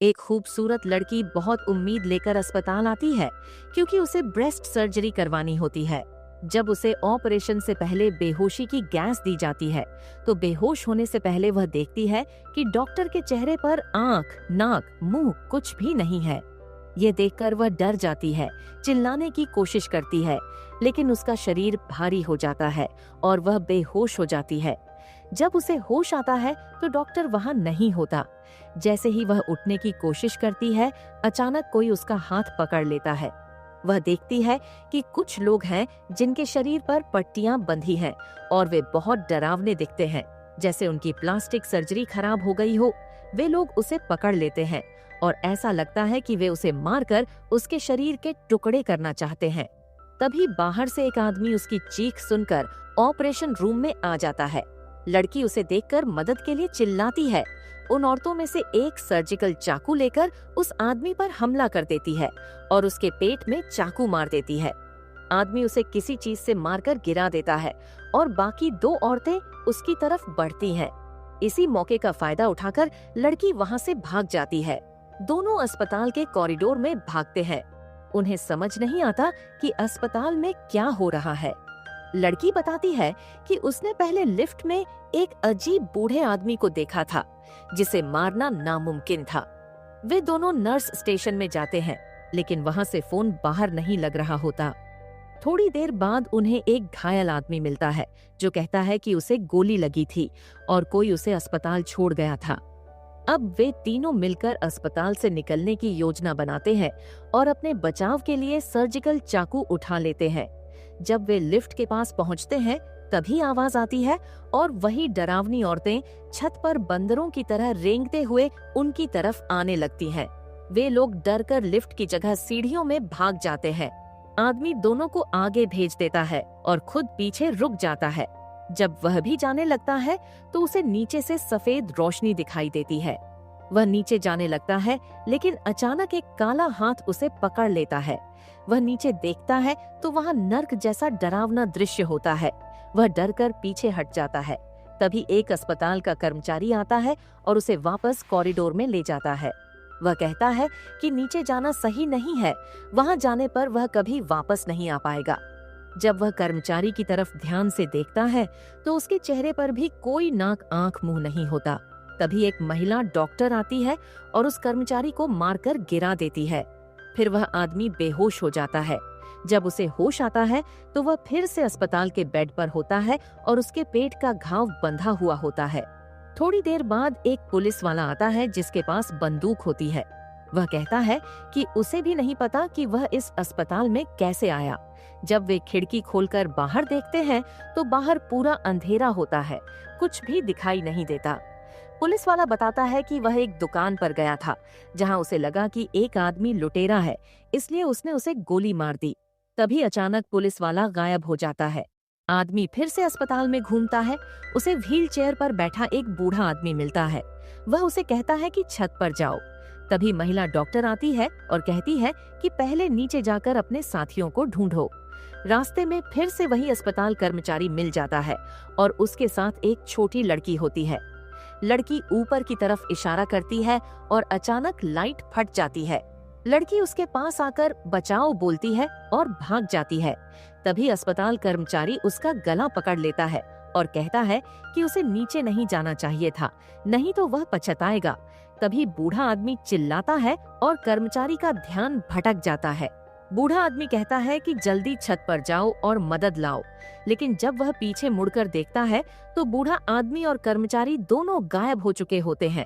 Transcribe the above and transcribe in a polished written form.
एक खूबसूरत लड़की बहुत उम्मीद लेकर अस्पताल आती है क्योंकि उसे ब्रेस्ट सर्जरी करवानी होती है। जब उसे ऑपरेशन से पहले बेहोशी की गैस दी जाती है तो बेहोश होने से पहले वह देखती है कि डॉक्टर के चेहरे पर आंख, नाक, मुंह कुछ भी नहीं है। ये देखकर वह डर जाती है, चिल्लाने की कोशिश करती है, लेकिन उसका शरीर भारी हो जाता है और वह बेहोश हो जाती है। जब उसे होश आता है तो डॉक्टर वहां नहीं होता। जैसे ही वह उठने की कोशिश करती है, अचानक कोई उसका हाथ पकड़ लेता है। वह देखती है कि कुछ लोग हैं जिनके शरीर पर पट्टियां बंधी हैं और वे बहुत डरावने दिखते हैं, जैसे उनकी प्लास्टिक सर्जरी खराब हो गई हो। वे लोग उसे पकड़ लेते हैं और ऐसा लगता है कि वे उसे मारकर उसके शरीर के टुकड़े करना चाहते हैं। तभी बाहर से एक आदमी उसकी चीख सुनकर ऑपरेशन रूम में आ जाता है। लड़की उसे देखकर मदद के लिए चिल्लाती है। उन औरतों में से एक सर्जिकल चाकू लेकर उस आदमी पर हमला कर देती है और उसके पेट में चाकू मार देती है। आदमी उसे किसी चीज से मारकर गिरा देता है और बाकी दो औरतें उसकी तरफ बढ़ती हैं। इसी मौके का फायदा उठाकर लड़की वहां से भाग जाती है। दोनों अस्पताल के कॉरिडोर में भागते हैं। उन्हें समझ नहीं आता कि अस्पताल में क्या हो रहा है। लड़की बताती है कि उसने पहले लिफ्ट में एक अजीब बूढ़े आदमी को देखा था जिसे मारना नामुमकिन था। वे दोनों नर्स स्टेशन में जाते हैं, लेकिन वहां से फोन बाहर नहीं लग रहा होता। थोड़ी देर बाद उन्हें एक घायल आदमी मिलता है जो कहता है कि उसे गोली लगी थी और कोई उसे अस्पताल छोड़ गया था। अब वे तीनों मिलकर अस्पताल से निकलने की योजना बनाते हैं और अपने बचाव के लिए सर्जिकल चाकू उठा लेते हैं। जब वे लिफ्ट के पास पहुंचते हैं तभी आवाज आती है और वही डरावनी औरतें छत पर बंदरों की तरह रेंगते हुए उनकी तरफ आने लगती हैं। वे लोग डरकर लिफ्ट की जगह सीढ़ियों में भाग जाते हैं। आदमी दोनों को आगे भेज देता है और खुद पीछे रुक जाता है। जब वह भी जाने लगता है तो उसे नीचे से सफेद रोशनी दिखाई देती है। वह नीचे जाने लगता है, लेकिन अचानक एक काला हाथ उसे पकड़ लेता है। वह नीचे देखता है तो वहां नर्क जैसा डरावना दृश्य होता है। वह डरकर पीछे हट जाता है। तभी एक अस्पताल का कर्मचारी आता है और उसे वापस कॉरिडोर में ले जाता है। वह कहता है कि नीचे जाना सही नहीं है, वहां जाने पर वह कभी वापस नहीं आ पाएगा। जब वह कर्मचारी की तरफ ध्यान से देखता है तो उसके चेहरे पर भी कोई नाक, आंख, मुंह नहीं होता। तभी एक महिला डॉक्टर आती है और उस कर्मचारी को मारकर गिरा देती है। फिर वह आदमी बेहोश हो जाता है। जब उसे होश आता है तो वह फिर से अस्पताल के बेड पर होता है और उसके पेट का घाव बंधा हुआ होता है। थोड़ी देर बाद एक पुलिस वाला आता है जिसके पास बंदूक होती है। वह कहता है कि उसे भी नहीं पता कि वह इस अस्पताल में कैसे आया। जब वे खिड़की खोलकर बाहर देखते हैं तो बाहर पूरा अंधेरा होता है, कुछ भी दिखाई नहीं देता। पुलिस वाला बताता है कि वह एक दुकान पर गया था जहां उसे लगा कि एक आदमी लुटेरा है, इसलिए उसने उसे गोली मार दी। तभी अचानक पुलिस वाला गायब हो जाता है। आदमी फिर से अस्पताल में घूमता है। उसे व्हील चेयर पर बैठा एक बूढ़ा आदमी मिलता है। वह उसे कहता है कि छत पर जाओ। तभी महिला डॉक्टर आती है और कहती है कि पहले नीचे जाकर अपने साथियों को ढूंढो। रास्ते में फिर से वही अस्पताल कर्मचारी मिल जाता है और उसके साथ एक छोटी लड़की होती है। लड़की ऊपर की तरफ इशारा करती है और अचानक लाइट फट जाती है। लड़की उसके पास आकर बचाओ बोलती है और भाग जाती है। तभी अस्पताल कर्मचारी उसका गला पकड़ लेता है और कहता है कि उसे नीचे नहीं जाना चाहिए था, नहीं तो वह पछताएगा। तभी बूढ़ा आदमी चिल्लाता है और कर्मचारी का ध्यान भटक जाता है। बूढ़ा आदमी कहता है कि जल्दी छत पर जाओ और मदद लाओ, लेकिन जब वह पीछे मुड़कर देखता है तो बूढ़ा आदमी और कर्मचारी दोनों गायब हो चुके होते हैं।